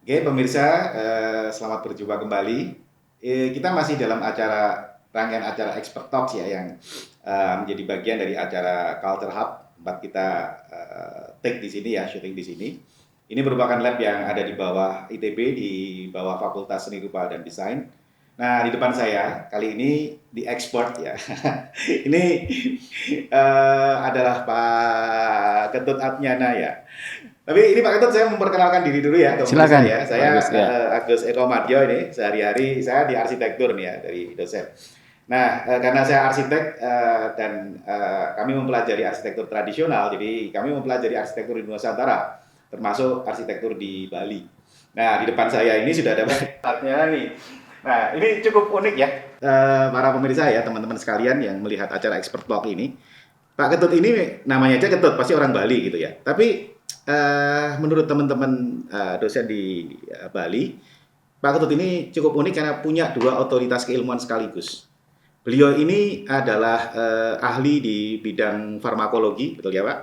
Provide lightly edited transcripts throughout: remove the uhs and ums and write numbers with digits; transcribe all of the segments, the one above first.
Oke, pemirsa, selamat berjumpa kembali. Kita masih dalam rangkaian acara Expert Talks ya, yang menjadi bagian dari acara Culture Hub, tempat kita take di sini ya, syuting di sini. Ini merupakan lab yang ada di bawah ITB, di bawah Fakultas Seni Rupa dan Desain. Nah, di depan saya kali ini di expert ya. Ini adalah Pak Ketut Atnyana ya. Tapi ini Pak Ketut, saya memperkenalkan diri dulu ya ke pemirsa Silakan, ya. Pak Saya Agus ya. Agus Eko Madyo, ini sehari-hari saya di arsitektur nih ya, dari dosen. Nah, karena saya arsitek dan kami mempelajari arsitektur tradisional, jadi kami mempelajari arsitektur di Nusantara, termasuk arsitektur di Bali. Nah, di depan saya ini sudah ada Pak nih. Nah, ini cukup unik ya, para pemirsa ya, teman-teman sekalian yang melihat acara Expert Talk ini. Pak Ketut ini namanya aja Ketut, pasti orang Bali gitu ya. Tapi menurut teman-teman dosen di Bali, Pak Ketut ini cukup unik karena punya dua otoritas keilmuan sekaligus. Beliau ini adalah ahli di bidang farmakologi, betul ya Pak?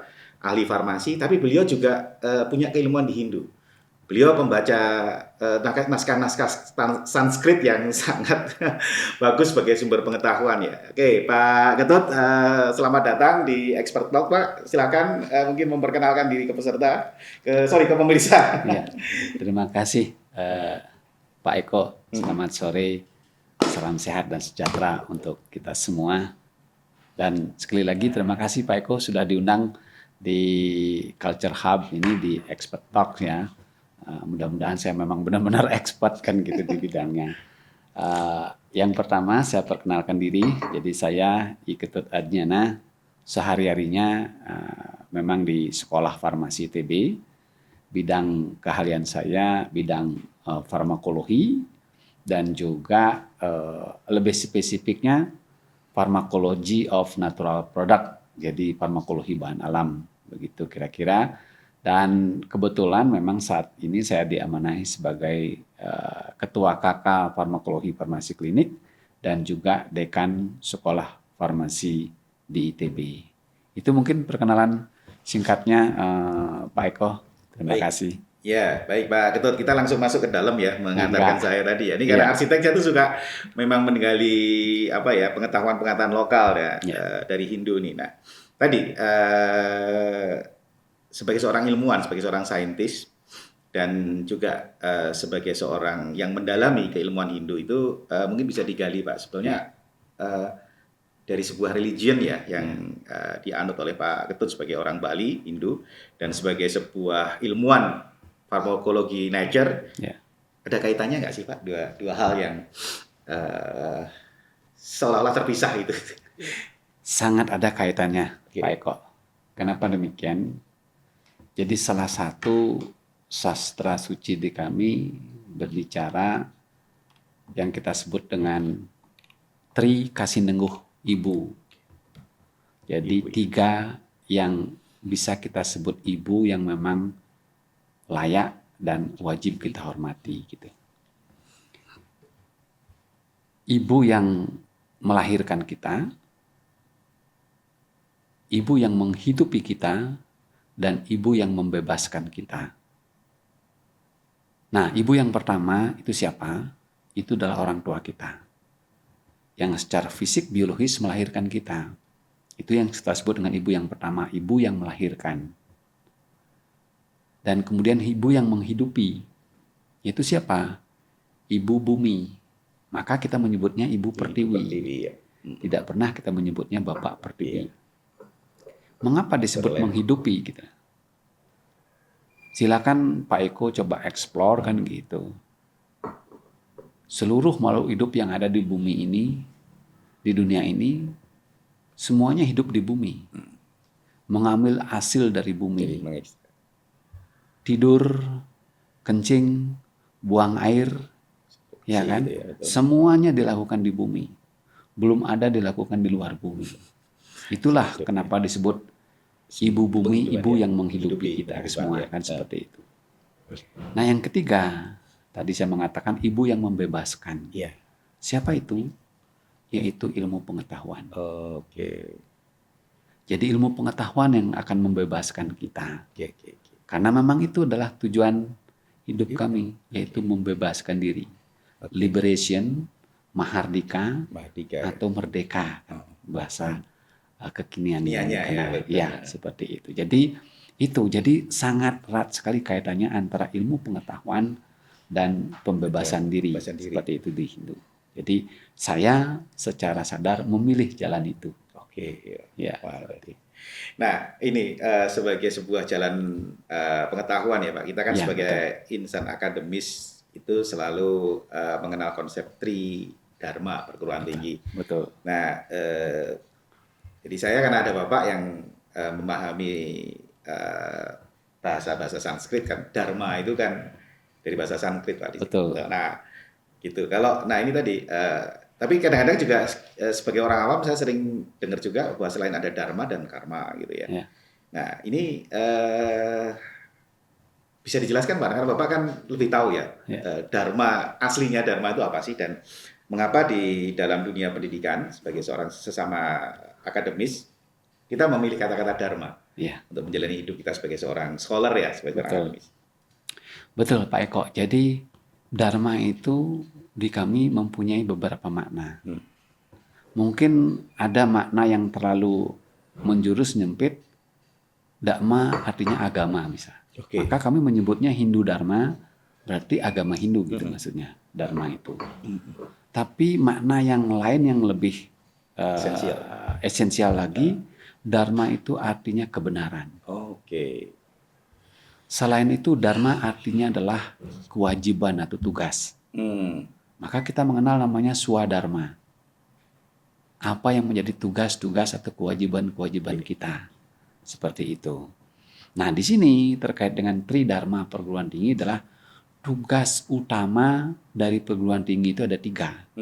Ahli farmasi, tapi beliau juga punya keilmuan di Hindu. Beliau pembaca naskah-naskah Sanskrit yang sangat bagus sebagai sumber pengetahuan ya. Oke, Pak Ketut, selamat datang di Expert Talk, Pak. Silakan mungkin memperkenalkan diri ke peserta, ke pemirsa. Ya, terima kasih Pak Eko. Selamat sore, salam sehat dan sejahtera untuk kita semua. Dan sekali lagi terima kasih Pak Eko sudah diundang di Culture Hub ini di Expert Talk ya. Mudah-mudahan saya memang benar-benar expert kan gitu di bidangnya. Yang pertama saya perkenalkan diri, jadi saya I Ketut Atnyana, sehari-harinya memang di Sekolah Farmasi ITB, bidang keahlian saya bidang farmakologi dan juga lebih spesifiknya Pharmacology of Natural Product, jadi farmakologi bahan alam begitu kira-kira. Dan kebetulan memang saat ini saya diamanahi sebagai Ketua KK Farmakologi Farmasi Klinik dan juga Dekan Sekolah Farmasi di ITB. Itu mungkin perkenalan singkatnya Pak Eko. Terima kasih. Ya, baik Pak Ketut, kita langsung masuk ke dalam ya, mengantarkan saya tadi ya. Ini karena Ya. arsitek saya tuh suka memang menggali apa ya, pengetahuan-pengetahuan lokal ya, dari Hindu nih. Nah, tadi sebagai seorang ilmuwan, sebagai seorang saintis, dan juga sebagai seorang yang mendalami keilmuan Hindu itu mungkin bisa digali Pak. Sebetulnya dari sebuah religion ya yang dianut oleh Pak Ketut sebagai orang Bali, Hindu, dan sebagai sebuah ilmuwan farmakologi nature, ada kaitannya nggak sih Pak? Dua hal yang seolah-olah terpisah itu. Sangat ada kaitannya Pak Eko. Kenapa demikian? Jadi salah satu sastra suci di kami berbicara yang kita sebut dengan Tri Kasinengguh Ibu. Jadi tiga yang bisa kita sebut ibu yang memang layak dan wajib kita hormati gitu. Ibu yang melahirkan kita, ibu yang menghidupi kita, dan ibu yang membebaskan kita. Nah, ibu yang pertama itu siapa? Itu adalah orang tua kita. Yang secara fisik biologis melahirkan kita. Itu yang kita sebut dengan ibu yang pertama, ibu yang melahirkan. Dan kemudian ibu yang menghidupi. Itu siapa? Ibu bumi. Maka kita menyebutnya ibu pertiwi. Tidak pernah kita menyebutnya bapak pertiwi. Mengapa disebut menghidupi kita? Silakan Pak Eko coba eksplor kan gitu. Seluruh makhluk hidup yang ada di bumi ini, di dunia ini, semuanya hidup di bumi. Mengambil hasil dari bumi. Tidur, kencing, buang air, ya kan? Semuanya dilakukan di bumi. Belum ada dilakukan di luar bumi. Itulah kenapa disebut ibu bumi, ibu yang menghidupi kita semua kan seperti itu. Nah yang ketiga, tadi saya mengatakan ibu yang membebaskan. Siapa itu? Yaitu ilmu pengetahuan. Jadi ilmu pengetahuan yang akan membebaskan kita. Karena memang itu adalah tujuan hidup kami, yaitu membebaskan diri. Oke. Liberation, mahardika, Mahardika. atau merdeka, kan, bahasa kekinian yang Kekiniannya, ya, dikenal. betul. Ya, seperti itu. Jadi sangat erat sekali kaitannya antara ilmu pengetahuan dan pembebasan diri, Pembebasan diri. seperti itu di Hindu. Jadi saya secara sadar memilih jalan itu. Oke, Ya. wah, nah, ini sebagai sebuah jalan pengetahuan ya Pak. Kita kan Ya, sebagai insan akademis itu selalu mengenal konsep Tridharma perguruan tinggi. Betul. Nah, jadi saya kan ada Bapak yang memahami bahasa-bahasa Sanskrit kan. Dharma itu kan dari bahasa Sanskrit Pak. Betul. Nah, gitu. Nah ini tadi. Tapi kadang-kadang juga sebagai orang awam saya sering dengar juga bahwa selain ada dharma dan karma gitu ya. Ya. Nah ini bisa dijelaskan Pak, karena Bapak kan lebih tahu ya, dharma, aslinya dharma itu apa sih dan mengapa di dalam dunia pendidikan sebagai seorang sesama akademis kita memilih kata-kata dharma untuk menjalani hidup kita sebagai seorang scholar ya, sebagai seorang akademis. Betul Pak Eko. Jadi dharma itu di kami mempunyai beberapa makna. Mungkin ada makna yang terlalu menjurus nyempit. Dharma artinya agama misalnya. Maka kami menyebutnya Hindu Dharma, berarti agama Hindu gitu maksudnya. Dharma itu. Tapi makna yang lain yang lebih esensial lagi, Dharma itu artinya kebenaran. Selain itu Dharma artinya adalah kewajiban atau tugas. Maka kita mengenal namanya Swadharma. Apa yang menjadi tugas-tugas atau kewajiban-kewajiban kita. Seperti itu. Nah, di sini terkait dengan Tridharma perguruan tinggi adalah tugas utama dari perguruan tinggi itu ada 3.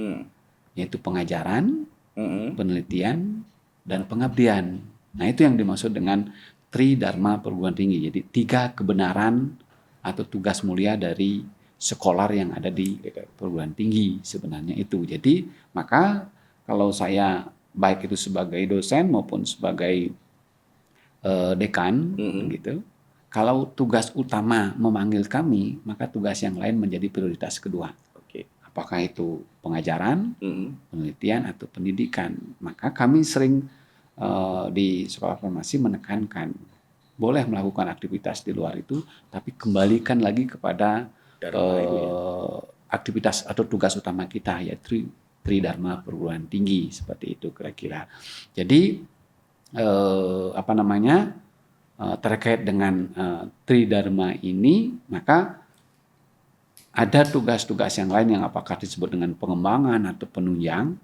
Yaitu pengajaran, penelitian, dan pengabdian. Nah, itu yang dimaksud dengan Tridharma perguruan tinggi. Jadi 3 kebenaran atau tugas mulia dari sekolah yang ada di perguruan tinggi sebenarnya itu. Jadi maka kalau saya baik itu sebagai dosen maupun sebagai dekan gitu, kalau tugas utama memanggil kami, maka tugas yang lain menjadi prioritas kedua. Apakah itu pengajaran, penelitian atau pendidikan. Maka kami sering di sekolah farmasi menekankan boleh melakukan aktivitas di luar itu, tapi kembalikan lagi kepada aktivitas atau tugas utama kita, yaitu Tridharma perguruan tinggi, seperti itu kira-kira. Jadi terkait dengan Tridharma ini, maka ada tugas-tugas yang lain yang apakah disebut dengan pengembangan atau penunjang,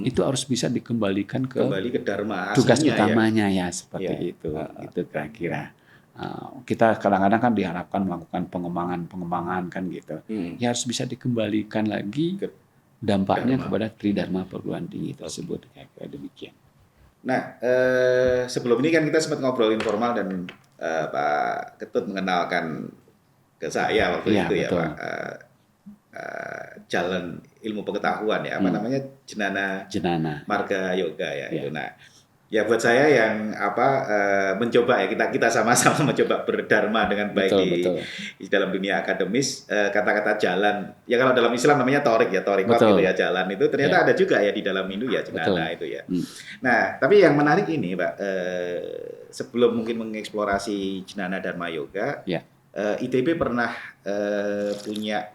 itu harus bisa dikembalikan ke Dharma tugas aslinya, utamanya ya seperti itu. Itu kira-kira. Kita kadang-kadang kan diharapkan melakukan pengembangan kan gitu. Ya harus bisa dikembalikan lagi dampaknya kepada Tridharma perguruan tinggi tersebut, kayak demikian. Nah, sebelum ini kan kita sempat ngobrol informal dan Pak Ketut mengenalkan ke saya waktu itu ya Pak, jalan ilmu pengetahuan ya, namanya Jenana Marga Yoga ya. Itu. Nah, ya buat saya yang mencoba ya, kita sama-sama mencoba berdharma dengan baik di dalam dunia akademis, kata-kata jalan ya, kalau dalam Islam namanya torik ya, torikot gitu ya, jalan itu ternyata ada juga ya di dalam Hindu ya, jenana itu ya. Nah, tapi yang menarik ini Pak, sebelum mungkin mengeksplorasi Jenana Dharma Yoga, ITB pernah punya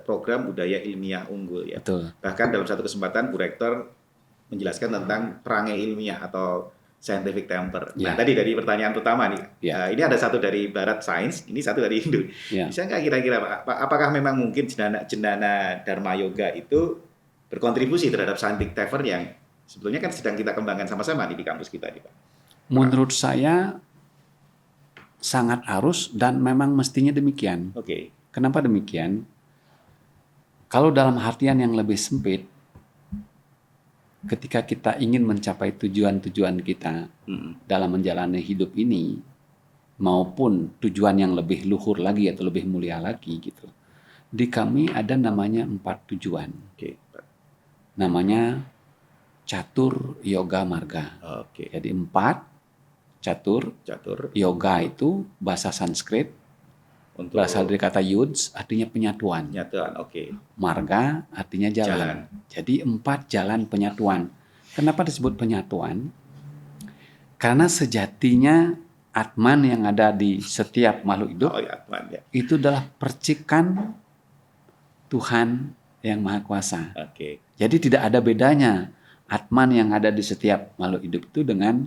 program budaya ilmiah unggul ya. Bahkan dalam satu kesempatan Bu Rektor menjelaskan tentang perangai ilmiah atau scientific temper. Nah, tadi dari pertanyaan pertama nih, ini ada satu dari Barat Sains, ini satu dari Hindu. Bisa nggak kira-kira Pak, apakah memang mungkin Jenana Dharma Yoga itu berkontribusi terhadap scientific temper yang sebetulnya kan sedang kita kembangkan sama-sama di kampus kita nih Pak? Menurut saya sangat harus dan memang mestinya demikian. Kenapa demikian? Kalau dalam artian yang lebih sempit, ketika kita ingin mencapai tujuan-tujuan kita dalam menjalani hidup ini, maupun tujuan yang lebih luhur lagi atau lebih mulia lagi gitu, di kami ada namanya 4 tujuan. Namanya Catur Yoga Marga. Jadi 4 catur. Yoga itu bahasa Sanskrit, Untuk berasal dari kata yuds, artinya penyatuan. penyatuan. Oke. Marga artinya jalan. Jadi 4 jalan penyatuan. Kenapa disebut penyatuan? Karena sejatinya Atman yang ada di setiap makhluk hidup Oh ya, Atman ya. itu adalah percikan Tuhan yang Maha Kuasa. Oke. Jadi tidak ada bedanya Atman yang ada di setiap makhluk hidup itu dengan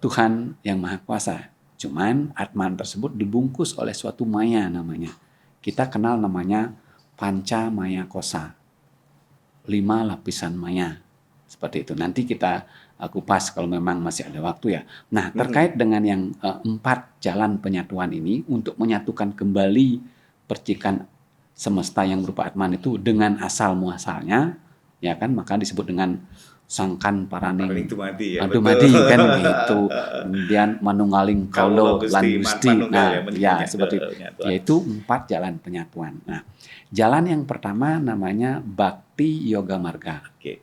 Tuhan yang Maha Kuasa. Cuman Atman tersebut dibungkus oleh suatu maya namanya. Kita kenal namanya Panca Maya Kosa. 5 lapisan maya. Seperti itu. Nanti kita kupas kalau memang masih ada waktu ya. Nah, terkait dengan yang 4 jalan penyatuan ini untuk menyatukan kembali percikan semesta yang berupa Atman itu dengan asal muasalnya, ya kan, maka disebut dengan Sangkan Paraning Dumadi ya. Dumadi kan gitu. Kemudian Manunggaling Kaulo lan Gusti. Nah, ya seperti itu. Yaitu 4 jalan penyatuan. Nah, jalan yang pertama namanya Bhakti Yoga Marga. Oke.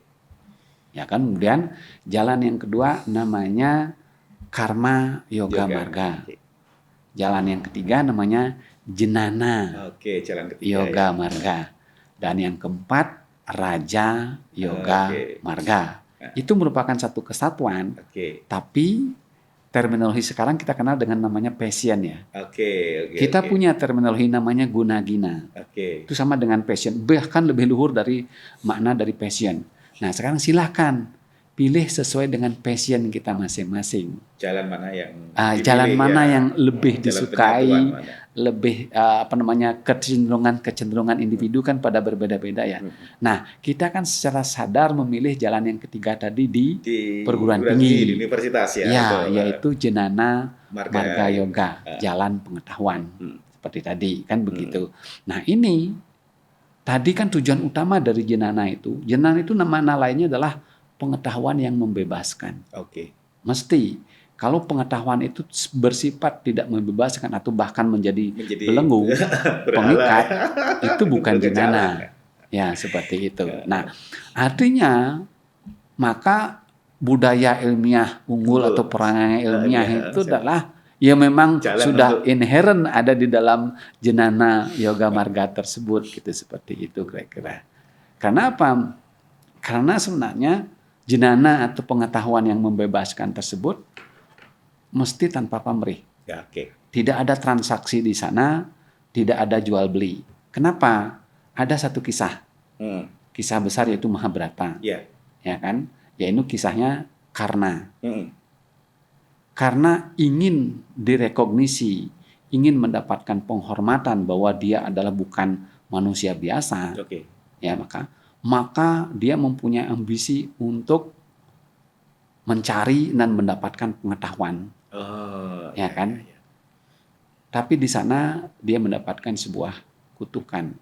Ya kan, kemudian jalan yang kedua namanya Karma Yoga Marga. Oke. Jalan yang ketiga namanya Jenana Oke, jalan ketiga Yoga ya. Marga. Dan yang keempat Raja Yoga Marga. Nah. Itu merupakan satu kesatuan, Oke. tapi terminologi sekarang kita kenal dengan namanya passion ya. Oke. Kita punya terminologi namanya Gunagina. Oke. Itu sama dengan passion, bahkan lebih luhur dari makna dari passion. Nah, sekarang silakan pilih sesuai dengan passion kita masing-masing. Jalan mana yang jalan mana yang lebih Jalan disukai, penyatuan mana? lebih kecenderungan individu kan pada berbeda-beda ya. Nah, kita kan secara sadar memilih jalan yang ketiga tadi di perguruan tinggi, di universitas ya. Ya, betul. yaitu Jenana Marga Yoga, Ah. jalan pengetahuan. Seperti tadi kan begitu. Nah, ini tadi kan tujuan utama dari Jenana itu. Jenana itu nama lainnya adalah pengetahuan yang membebaskan. Oke. Mesti kalau pengetahuan itu bersifat tidak membebaskan atau bahkan menjadi belenggu, pengikat, itu bukan Jenana. Ya, seperti itu. Nah, artinya maka budaya ilmiah unggul atau perangai ilmiah itu adalah ya memang sudah inherent ada di dalam Jenana Yoga Marga tersebut gitu, seperti itu kira-kira. Karena apa? Karena sebenarnya Jenana atau pengetahuan yang membebaskan tersebut mesti tanpa pamrih. Ya, oke. Tidak ada transaksi di sana, tidak ada jual beli. Kenapa? Ada satu kisah. Kisah besar yaitu Mahabharata. Ya. Ya kan? Yaitu kisahnya Karna. Karena ingin direkognisi, ingin mendapatkan penghormatan bahwa dia adalah bukan manusia biasa. Oke. Ya, maka dia mempunyai ambisi untuk mencari dan mendapatkan pengetahuan. Ya kan? Ya. Tapi di sana dia mendapatkan sebuah kutukan.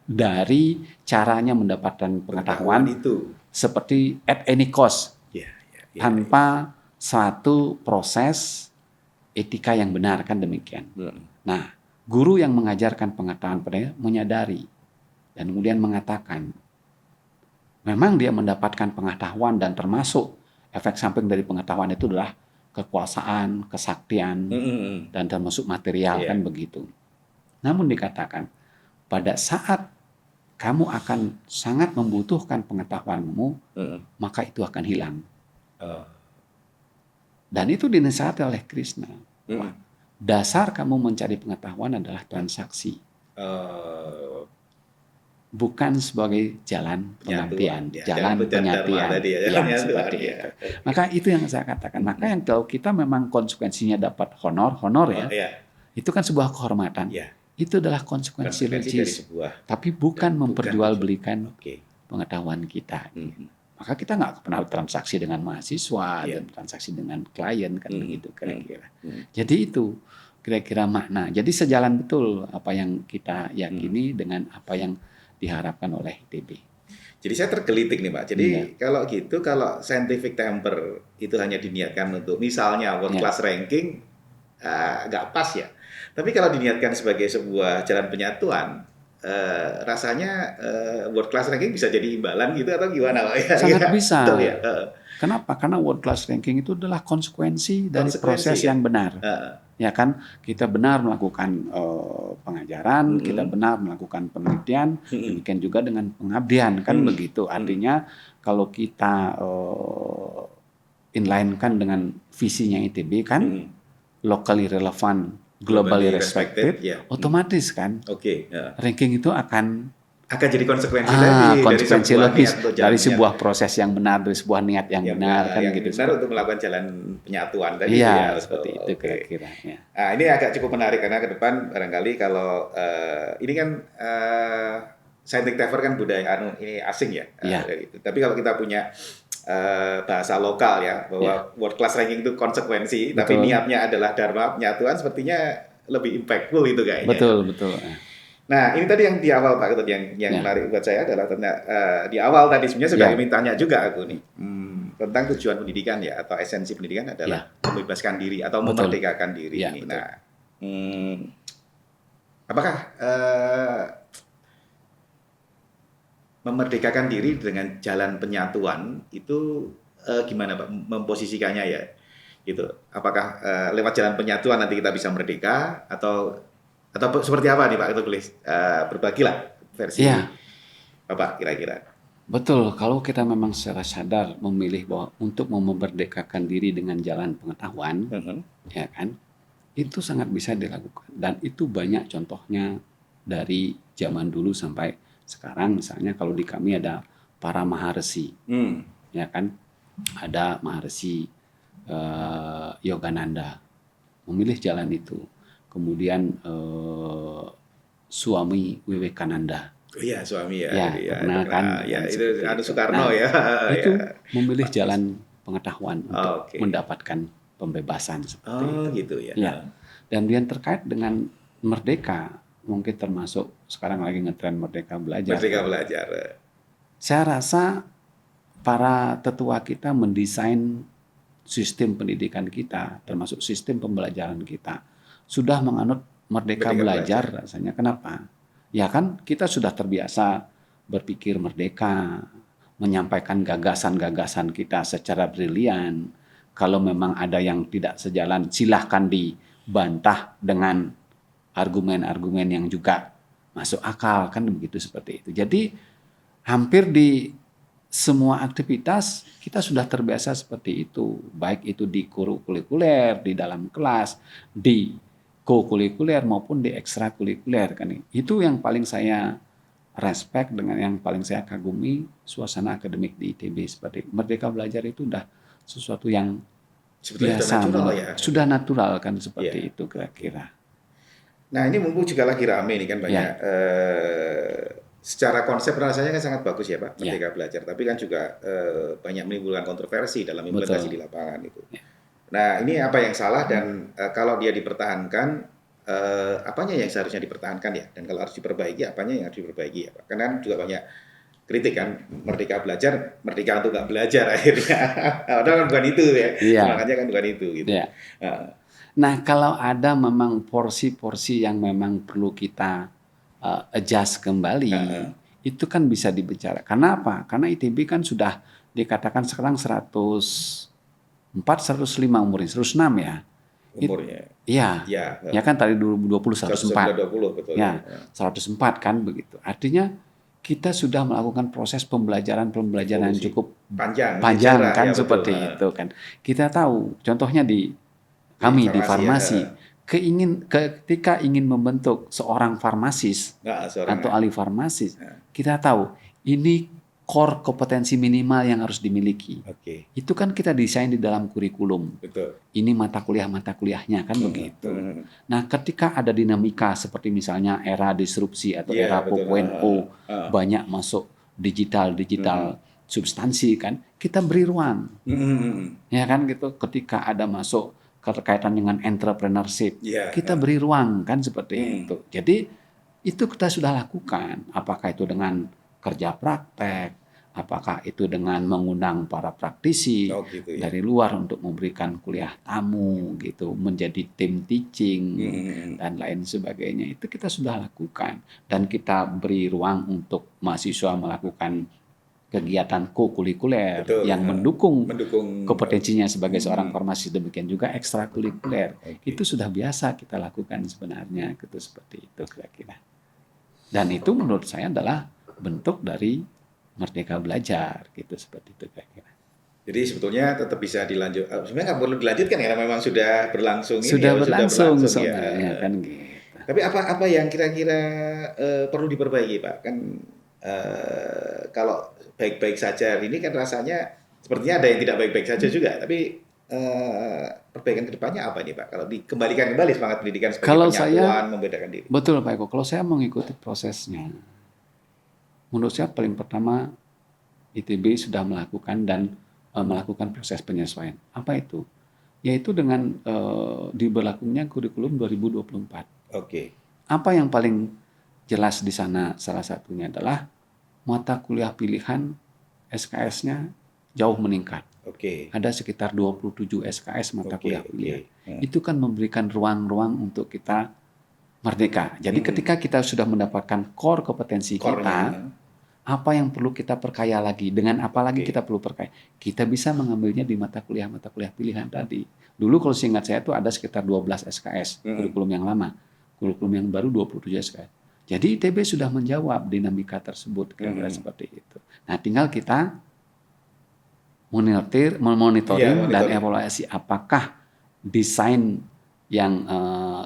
Dari caranya mendapatkan pengetahuan itu seperti at any cost. Tanpa suatu proses etika yang benar, kan demikian. Nah, guru yang mengajarkan pengetahuan padanya menyadari dan kemudian mengatakan, memang dia mendapatkan pengetahuan dan termasuk efek samping dari pengetahuan itu adalah kekuasaan, kesaktian, dan termasuk material, kan begitu. Namun dikatakan, pada saat kamu akan sangat membutuhkan pengetahuanmu, maka itu akan hilang. Dan itu dinasihati oleh Krishna. Dasar kamu mencari pengetahuan adalah transaksi. Bukan sebagai jalan pengabdian, jalan penyatian. Seperti itu. Maka itu yang saya katakan. Maka yang kalau kita memang konsekuensinya dapat honor ya, itu kan sebuah kehormatan. Itu adalah konsekuensi logis. Tapi bukan memperjualbelikan pengetahuan kita. Maka kita nggak pernah transaksi dengan mahasiswa dan transaksi dengan klien, kan begitu kira-kira. Jadi itu kira-kira makna. Jadi sejalan betul apa yang kita yakini dengan apa yang diharapkan oleh ITB. Jadi saya tergelitik nih Pak. Jadi kalau gitu, kalau scientific temper itu hanya diniatkan untuk misalnya world class ranking, nggak pas ya. Tapi kalau diniatkan sebagai sebuah jalan penyatuan, rasanya world class ranking bisa jadi imbalan gitu atau gimana Pak? Ya, Sangat ya, bisa. betul ya. Kenapa? Karena world class ranking itu adalah konsekuensi dari proses Ya. yang benar. Ya kan, kita benar melakukan pengajaran, kita benar melakukan penelitian, demikian juga dengan pengabdian kan begitu. Artinya kalau kita inline-kan dengan visinya ITB kan, locally relevant, globally respected, otomatis kan, ranking itu akan jadi konsekuensi tadi konsekuensi dari logis dari jalannya. sebuah proses yang benar, dari sebuah niat yang benar kan yang gitu. benar untuk melakukan jalan penyatuan tadi Iya, ya. seperti itu kira-kira. Ya. Nah, ini agak cukup menarik karena ke depan barangkali kalau ini kan scientific transfer kan budaya ini asing ya. Tapi kalau kita punya bahasa lokal ya, bahwa world class ranking itu konsekuensi, tapi niatnya adalah dharma penyatuan, sepertinya lebih impactful itu kayaknya. Betul. Nah, ini tadi yang di awal Pak Ketut, yang menarik buat saya adalah di awal tadi sebenarnya sudah ingin tanya juga aku nih tentang tujuan pendidikan ya, atau esensi pendidikan adalah membebaskan diri atau memerdekakan diri ini. Nah, apakah memerdekakan diri dengan jalan penyatuan itu gimana Pak memposisikannya ya? Gitu. Apakah lewat jalan penyatuan nanti kita bisa merdeka atau seperti apa nih Pak? Itu boleh berbagilah versi Bapak kira-kira. Betul, kalau kita memang secara sadar memilih bahwa untuk memerdekakan diri dengan jalan pengetahuan, ya kan, itu sangat bisa dilakukan. Dan itu banyak contohnya dari zaman dulu sampai sekarang. Misalnya kalau di kami ada para maharesi, ya kan, ada Maharesi Yogananda memilih jalan itu. Kemudian suami Wiwekananda. Iya, suami ya. Pernah kan? Itu Soekarno ya. Itu memilih jalan pengetahuan untuk mendapatkan pembebasan seperti itu. Gitu ya. Dan yang terkait dengan merdeka, mungkin termasuk sekarang lagi ngetren Merdeka Belajar. Merdeka Belajar. Saya rasa para tetua kita mendesain sistem pendidikan kita, termasuk sistem pembelajaran kita, sudah menganut merdeka belajar rasanya. Kenapa? Ya kan kita sudah terbiasa berpikir merdeka, menyampaikan gagasan-gagasan kita secara brilian. Kalau memang ada yang tidak sejalan, silahkan dibantah dengan argumen-argumen yang juga masuk akal, kan begitu seperti itu. Jadi hampir di semua aktivitas kita sudah terbiasa seperti itu, baik itu di kurikuler, di dalam kelas, di kokurikuler maupun di ekstrakurikuler kan. Itu yang paling saya respect, dengan yang paling saya kagumi suasana akademik di ITB seperti Merdeka Belajar itu udah sesuatu yang biasa, sudah natural kan seperti itu kira-kira. Nah ini mumpung juga lagi rame nih kan banyak secara konsep rasanya kan sangat bagus ya Pak Merdeka Belajar, tapi kan juga banyak menimbulkan kontroversi dalam implementasi di lapangan itu. Nah ini apa yang salah dan kalau dia dipertahankan apanya yang seharusnya dipertahankan ya, dan kalau harus diperbaiki apanya yang harus diperbaiki ya Pak? Karena juga banyak kritik kan, Merdeka Belajar, merdeka untuk nggak belajar akhirnya. Padahal kan bukan itu ya, makanya kan bukan itu gitu. Nah kalau ada memang porsi-porsi yang memang perlu kita adjust kembali, itu kan bisa dibicarakan. Karena apa? Karena ITB kan sudah dikatakan sekarang 104, 105 umurnya, 106 ya. Umurnya. Ya kan tadi 2020 104. 2020 betul. Ya, 104 kan begitu. Artinya kita sudah melakukan proses pembelajaran yang cukup panjang kan ya, seperti itu kan. Kita tahu contohnya di kami di farmasi. Ketika ingin membentuk seorang farmasis atau ahli farmasis, kita tahu ini core kompetensi minimal yang harus dimiliki. Itu kan kita desain di dalam kurikulum. Ini mata kuliahnya kan begitu. Nah, ketika ada dinamika seperti misalnya era disrupsi atau era 4.0, banyak masuk digital substansi kan, kita beri ruang. Ya kan gitu. Ketika ada masuk berkaitan dengan entrepreneurship, kita beri ruang kan seperti itu. Jadi itu kita sudah lakukan, apakah itu dengan kerja praktek, Apakah itu dengan mengundang para praktisi Oh gitu ya. dari luar untuk memberikan kuliah tamu gitu, menjadi tim teaching dan lain sebagainya. Itu kita sudah lakukan dan kita beri ruang untuk mahasiswa melakukan kegiatan kokurikuler Betul. yang mendukung Mendukung. kompetensinya sebagai seorang farmasi, demikian juga ekstrakurikuler. Oke. Itu sudah biasa kita lakukan sebenarnya, gitu seperti itu kira-kira. Dan itu menurut saya adalah bentuk dari merdeka belajar, gitu seperti itu kira-kira. Jadi sebetulnya tetap bisa dilanjut. Sebenarnya nggak perlu dilanjutkan karena memang sudah berlangsung ini Sudah ya, berlangsung ya. sebenarnya kan gitu. Tapi apa yang kira-kira perlu diperbaiki, Pak? Kan kalau baik-baik saja ini kan rasanya sepertinya ada yang tidak baik-baik saja juga. Tapi perbaikan kedepannya apa nih, Pak? Kalau dikembalikan kembali semangat pendidikan sebagai Kalau penyatuan, membedakan diri. Betul Pak Eko, kalau saya mengikuti prosesnya, menurut saya paling pertama ITB sudah melakukan dan melakukan proses penyesuaian. Apa itu? Yaitu dengan diberlakunya kurikulum 2024. Oke. Apa yang paling jelas di sana salah satunya adalah mata kuliah pilihan SKS-nya jauh meningkat. Oke. Ada sekitar 27 SKS mata kuliah pilihan. Ya. Itu kan memberikan ruang-ruang untuk kita merdeka. Jadi ketika kita sudah mendapatkan core kompetensi kita, apa yang perlu kita perkaya lagi? Dengan apa lagi kita perlu perkaya? Kita bisa mengambilnya di mata kuliah pilihan tadi. Dulu kalau seingat saya itu ada sekitar 12 SKS, kurikulum yang lama. Kurikulum yang baru 27 SKS. Jadi ITB sudah menjawab dinamika tersebut, kira-kira seperti itu. Nah, tinggal kita monitoring dan evaluasi apakah desain yang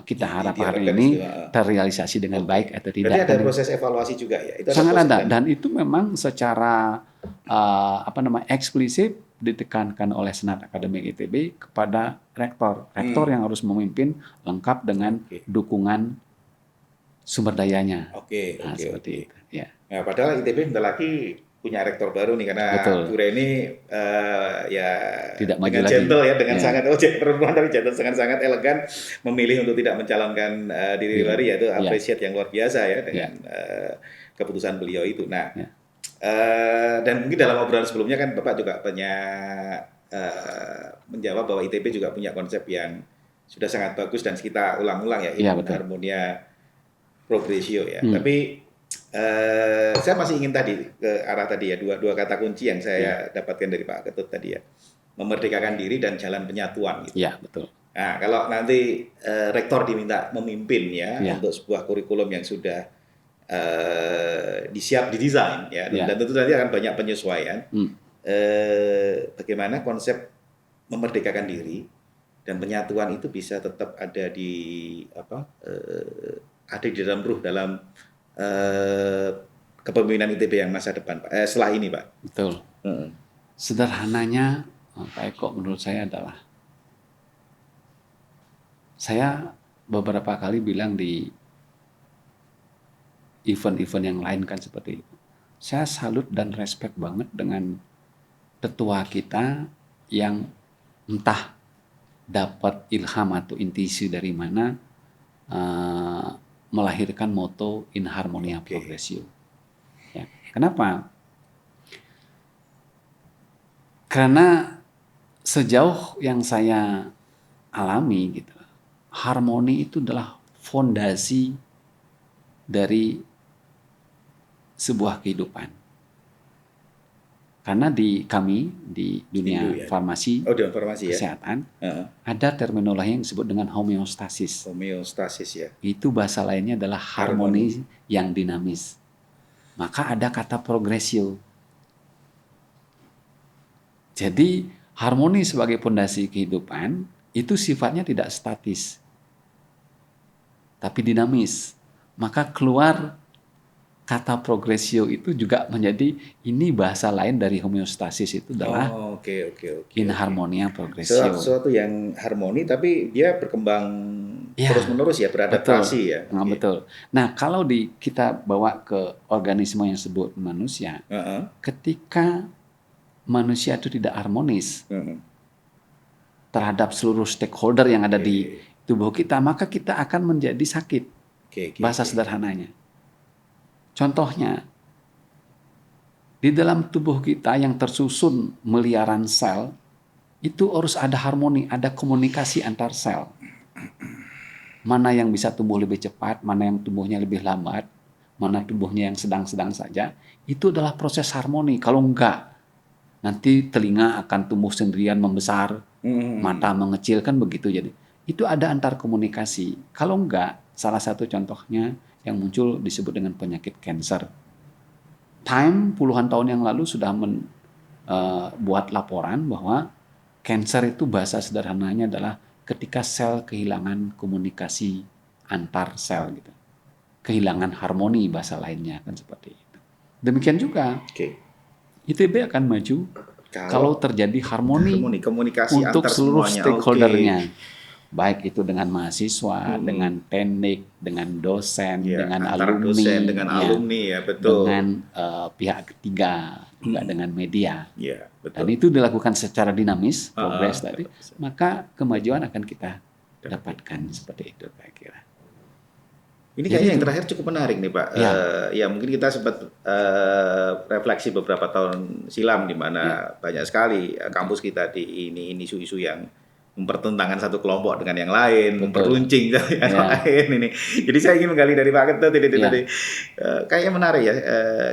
kita harap hari ini terrealisasi dengan baik atau tidak. Berarti ada proses evaluasi juga ya? Itu sangat ada, dan itu memang secara eksplisit ditekankan oleh Senat Akademik ITB kepada rektor yang harus memimpin lengkap dengan dukungan sumber dayanya. Seperti itu. Ya. Nah, padahal ITB bentar lagi punya rektor baru nih karena Bu Reni tidak dengan gentle ya, dengan sangat perempuan tapi gentle, sangat elegan memilih untuk tidak mencalonkan diri lari, yaitu appreciate yang luar biasa ya dengan keputusan beliau itu. Nah, dan mungkin dalam obrolan sebelumnya kan Bapak juga banyak menjawab bahwa ITB juga punya konsep yang sudah sangat bagus dan kita ulang-ulang ya, harmonia progresio ya. Tapi saya masih ingin tadi ke arah tadi ya, dua kata kunci yang saya dapatkan dari Pak Ketut tadi ya, memerdekakan diri dan jalan penyatuan gitu. Iya, betul. Nah, kalau nanti rektor diminta memimpin ya untuk sebuah kurikulum yang sudah didesain ya, dan tentu nanti akan banyak penyesuaian. Bagaimana konsep memerdekakan diri dan penyatuan itu bisa tetap ada di ada di dalam ruh, dalam kepemimpinan ITB yang masa depan, Pak. Setelah ini, Pak. Betul. Sederhananya, Pak Eko, menurut saya adalah, saya beberapa kali bilang di event-event yang lain kan seperti itu. Saya salut dan respect banget dengan tetua kita yang entah dapat ilham atau intuisi dari mana melahirkan moto in harmonia progressio. Ya. Kenapa? Karena sejauh yang saya alami gitu, harmoni itu adalah fondasi dari sebuah kehidupan. Karena di dunia farmasi, kesehatan, ada terminologi yang disebut dengan homeostasis. Homeostasis ya. Itu bahasa lainnya adalah harmoni yang dinamis. Maka ada kata progresio. Jadi harmoni sebagai fondasi kehidupan itu sifatnya tidak statis, tapi dinamis. Maka keluar kata progresio itu juga menjadi, ini bahasa lain dari homeostasis itu adalah in harmonia progresio. Sesuatu yang harmoni tapi dia berkembang terus-menerus ya, beradaptasi ya. Betul. Nah, kalau kita bawa ke organisme yang disebut manusia, ketika manusia itu tidak harmonis terhadap seluruh stakeholder yang ada di tubuh kita, maka kita akan menjadi sakit. Bahasa sederhananya. Contohnya, Di dalam tubuh kita yang tersusun miliaran sel, itu harus ada harmoni, ada komunikasi antar sel. Mana yang bisa tumbuh lebih cepat, mana yang tumbuhnya lebih lambat, mana tubuhnya yang sedang-sedang saja, itu adalah proses harmoni. Kalau enggak, nanti telinga akan tumbuh sendirian membesar, mata mengecil, kan begitu. Jadi itu ada antar komunikasi. Kalau enggak, salah satu contohnya yang muncul disebut dengan penyakit kanker. Time puluhan tahun yang lalu sudah buat laporan bahwa kanker itu bahasa sederhananya adalah ketika sel kehilangan komunikasi antar sel gitu. Kehilangan harmoni bahasa lainnya kan seperti itu. Demikian juga ITB akan maju kalau terjadi harmoni komunikasi untuk antar seluruh semuanya. stakeholdernya. Baik itu dengan mahasiswa, dengan teknik, dengan dosen, dengan antar alumni, dosen, dengan alumni ya, betul. Dengan pihak ketiga, juga dengan media. Ya, betul. Dan itu dilakukan secara dinamis, progres tadi, maka kemajuan akan kita dapatkan seperti itu, saya kira. Ini kayaknya yang terakhir cukup menarik nih Pak. Ya mungkin kita sempat refleksi beberapa tahun silam di mana banyak sekali kampus kita di ini isu-isu yang mempertentangkan satu kelompok dengan yang lain, memperuncing yang lain ini. Jadi saya ingin menggali dari Pak Ketut ini. Kayaknya menarik ya.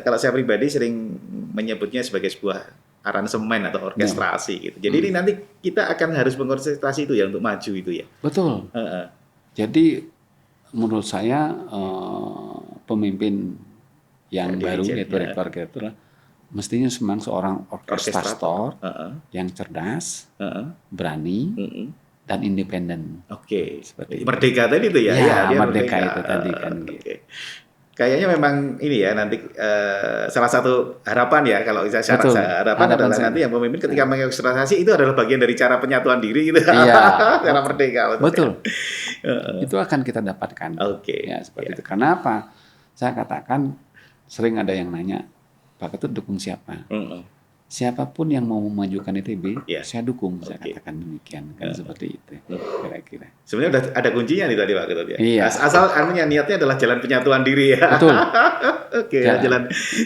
Kalau saya pribadi sering menyebutnya sebagai sebuah aransemen atau orkestrasi gitu. Jadi ini nanti kita akan harus mengorkestrasi itu ya untuk maju itu ya. Betul. Jadi menurut saya pemimpin yang baru yaitu rektor kita mestinya memang seorang orkestrator yang cerdas, berani, dan independen. Seperti merdeka tadi itu ya? Ya, dia merdeka itu tadi kan. Kayaknya memang ini ya nanti salah satu harapan ya kalau saya syarat harapan adalah nanti yang pemimpin ketika mengorkestrasi itu adalah bagian dari cara penyatuan diri gitu. Cara merdeka. Betul. Itu akan kita dapatkan. Ya seperti itu. Karena apa? Saya katakan sering ada yang nanya, Pak Ketut dukung siapa? Siapapun yang mau memajukan ITB, saya dukung. Saya katakan demikian kan seperti itu. Kira-kira. Sebenarnya udah ada kuncinya nih tadi Pak Ketut ya. Iya. Asal niatnya adalah jalan penyatuan diri ya. Betul.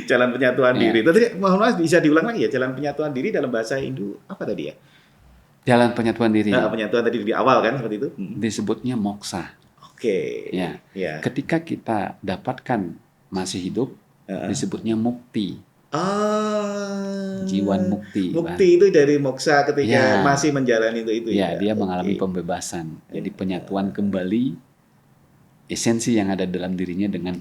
Jalan penyatuan diri. Tadi mohon maaf bisa diulang lagi ya, jalan penyatuan diri dalam bahasa Hindu apa tadi ya? Jalan penyatuan diri. Penyatuan tadi di awal kan seperti itu. Disebutnya moksa. Ya. Ketika kita dapatkan masih hidup, disebutnya mukti. Jiwan mukti. Mukti itu dari moksa ketika masih menjalani itu ya. Dia mengalami pembebasan. Jadi penyatuan kembali esensi yang ada dalam dirinya dengan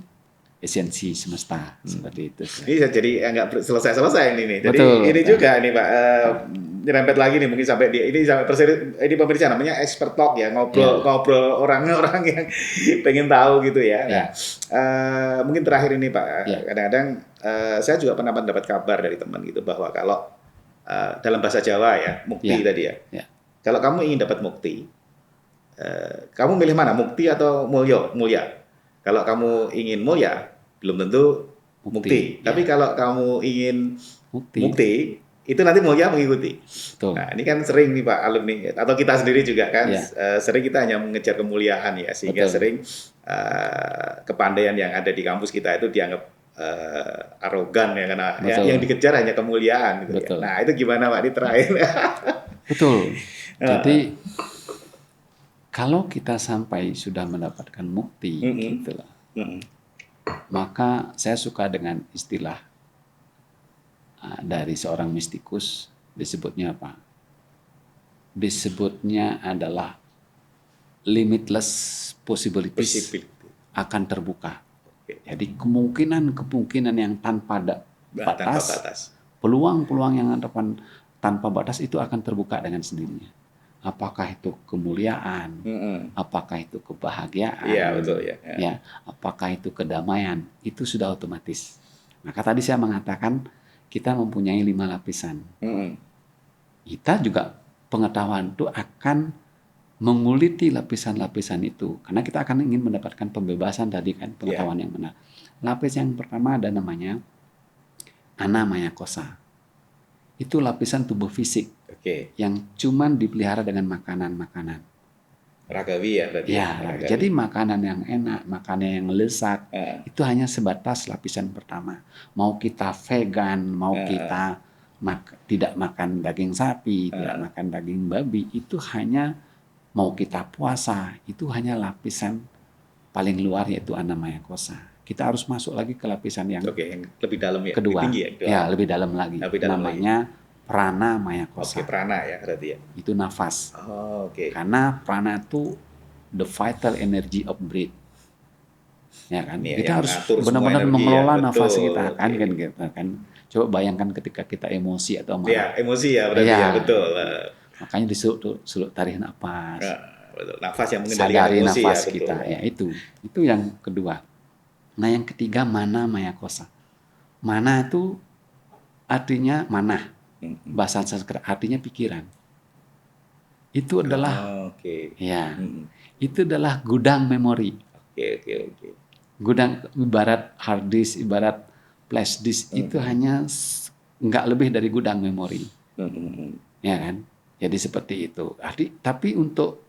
esensi semesta seperti itu. Ini jadi nggak selesai ini nih. Jadi betul, ini juga nih Pak nyerempet lagi nih mungkin sampai ini pemirsa namanya expert talk ya, ngobrol orang-orang yang pengen tahu gitu ya. Mungkin terakhir ini Pak, kadang-kadang saya juga pernah mendapat kabar dari teman gitu bahwa kalau dalam bahasa Jawa ya mukti tadi ya. Kalau kamu ingin dapat mukti, kamu milih mana, mukti atau mulya? Kalau kamu ingin mulia, belum tentu mukti. Tapi kalau kamu ingin mukti, itu nanti mulia mengikuti. Nah, ini kan sering nih Pak alumni, atau kita sendiri juga kan, sering kita hanya mengejar kemuliaan ya, sehingga sering kepandaian yang ada di kampus kita itu dianggap arogan ya, karena yang dikejar hanya kemuliaan. Gitu ya. Nah, itu gimana Pak, ini terakhir. Betul. Jadi kalau kita sampai sudah mendapatkan mukti, gitulah, maka saya suka dengan istilah dari seorang mistikus, disebutnya apa? Disebutnya adalah limitless possibilities akan terbuka. Jadi kemungkinan yang tanpa batas, peluang-peluang yang tanpa batas itu akan terbuka dengan sendirinya. Apakah itu kemuliaan, apakah itu kebahagiaan, apakah itu kedamaian, itu sudah otomatis. Maka tadi saya mengatakan kita mempunyai 5 lapisan. Kita juga pengetahuan itu akan menguliti lapisan-lapisan itu, karena kita akan ingin mendapatkan pembebasan tadi kan, pengetahuan yang benar. Lapis yang pertama ada namanya Anamaya Kosa. Itu lapisan tubuh fisik yang cuman dipelihara dengan makanan-makanan. Ragawi ya berarti Ya, ragawi. jadi makanan yang enak, makanan yang lezat, itu hanya sebatas lapisan pertama. Mau kita vegan, mau kita tidak makan daging sapi, tidak makan daging babi, itu hanya mau kita puasa, itu hanya lapisan paling luar yaitu Annamaya Kosa. Kita harus masuk lagi ke lapisan yang Oke, yang lebih dalam ya, kedua. lebih tinggi ya. Ya, lebih dalam lagi. Lebih dalam Namanya Prana Maya Kosa. Oke, prana ya berarti ya. Itu nafas. Oh, oke. Karena prana itu the vital energy of breath. Ya kan? Ini ya, Kita yang harus ngatur semua benar-benar energi mengelola ya, nafas betul. kita kan, Oke. kan gitu kan. Coba bayangkan ketika kita emosi atau Ya, marah. emosi ya berarti Iya. ya, betul. Makanya disuruh tarik nafas. Betul. Nafas yang mengendalikan Sadari emosi nafas ya, betul. kita. Ya itu. Itu yang kedua. Nah, yang ketiga mana Maya Kosa. Mana itu artinya mana. Bahasa Sanskrit artinya pikiran. Itu adalah Oke. ya. Itu adalah gudang memori. Oke. Gudang ibarat hard disk, ibarat flash disk itu hanya nggak lebih dari gudang memori. Ya kan? Jadi seperti itu. Tapi untuk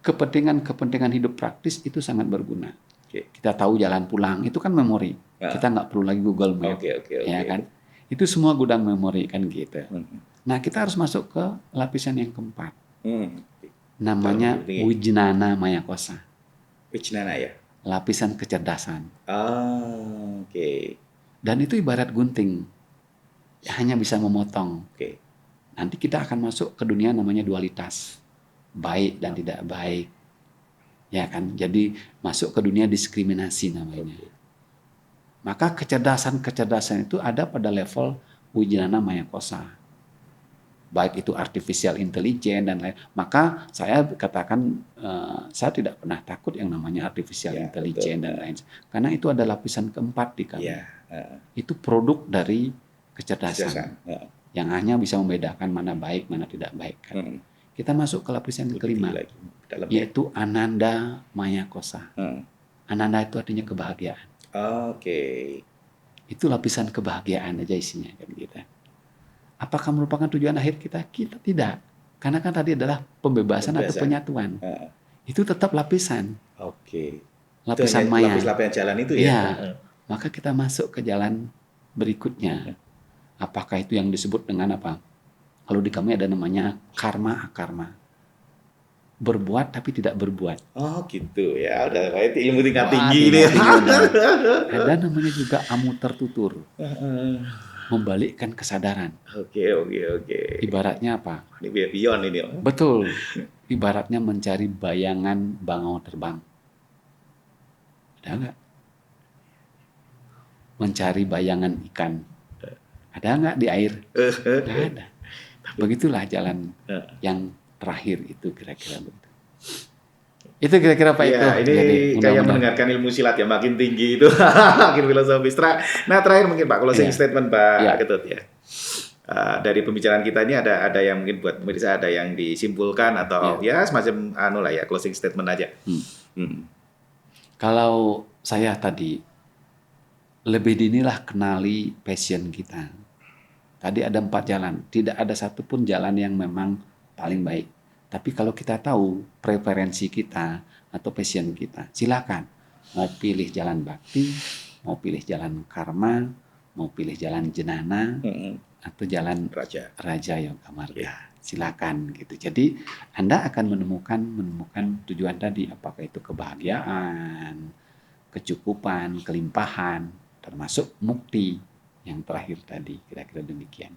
kepentingan hidup praktis itu sangat berguna. Kita tahu jalan pulang, itu kan memori. Kita nggak perlu lagi Google Map. Ya kan? Itu semua gudang memori kan gitu. Nah, kita harus masuk ke lapisan yang keempat. Namanya Wijnana Maya Kosa. Wijnana ya. Lapisan kecerdasan. Oke. Dan itu ibarat gunting. Hanya bisa memotong. Oke. Nanti kita akan masuk ke dunia namanya dualitas. Baik dan tidak baik. Ya kan? Jadi masuk ke dunia diskriminasi namanya. Maka kecerdasan itu ada pada level Wijnana Maya Kosa. Baik itu artificial intelligence dan lain. Maka saya katakan saya tidak pernah takut yang namanya artificial intelligence dan lain. Karena itu ada lapisan keempat di kami. Itu produk dari kecerdasan. Yang hanya bisa membedakan mana baik, mana tidak baik. Kan. Kita masuk ke lapisan kelima, yaitu Ananda Maya Kosa. Ananda itu artinya kebahagiaan. Oke. Itu lapisan kebahagiaan aja isinya kan kita. Apakah merupakan tujuan akhir kita? Kita tidak. Karena kan tadi adalah pembebasan atau penyatuan. Itu tetap lapisan. Oke. Lapisan maya. Lapis-lapisan jalan itu ya. Ya. Maka kita masuk ke jalan berikutnya. Apakah itu yang disebut dengan apa? Kalau di kami ada namanya karma akarma. Berbuat tapi tidak berbuat. Oh gitu ya. Udah itu ilmu tingkat tinggi ini. Ada namanya juga amuter tutur. Membalikkan kesadaran. Oke. Ibaratnya apa? Ini beyond ini. Betul. Ibaratnya mencari bayangan bangau terbang. Ada nggak? Mencari bayangan ikan. Ada nggak di air? Nggak ada. Begitulah jalan yang terakhir itu kira-kira begitu. Itu kira-kira Pak Eko. Ini kayak mendengarkan ilmu silat ya, makin tinggi itu, makin filosofis. Nah terakhir mungkin Pak, closing statement Pak Ketut ya. Dari pembicaraan kita ini ada yang mungkin buat pemirsa ada yang disimpulkan atau ya semacam closing statement aja. Kalau saya tadi lebih dinilah kenali passion kita. Tadi ada 4 jalan, tidak ada satupun jalan yang memang paling baik. Tapi kalau kita tahu preferensi kita atau passion kita, silakan. Mau pilih jalan bakti, mau pilih jalan karma, mau pilih jalan jenana, atau jalan Raja Yoga Marga. Silakan gitu. Jadi Anda akan menemukan tujuan tadi, apakah itu kebahagiaan, kecukupan, kelimpahan, termasuk mukti yang terakhir tadi. Kira-kira demikian.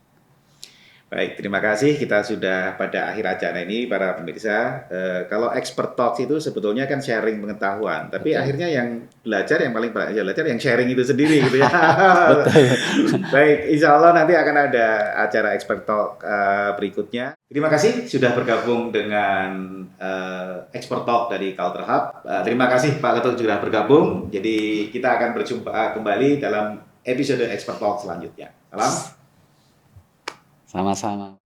Baik, terima kasih. Kita sudah pada akhir acara ini, para pemirsa. Kalau expert talk itu sebetulnya kan sharing pengetahuan, tapi akhirnya yang belajar yang paling banyak belajar yang sharing itu sendiri, gitu ya. Baik, insya Allah nanti akan ada acara expert talk berikutnya. Terima kasih sudah bergabung dengan expert talk dari Culture Hub. Terima kasih Pak Ketut sudah bergabung. Jadi kita akan berjumpa kembali dalam episode expert talk selanjutnya. Salam. Sama-sama.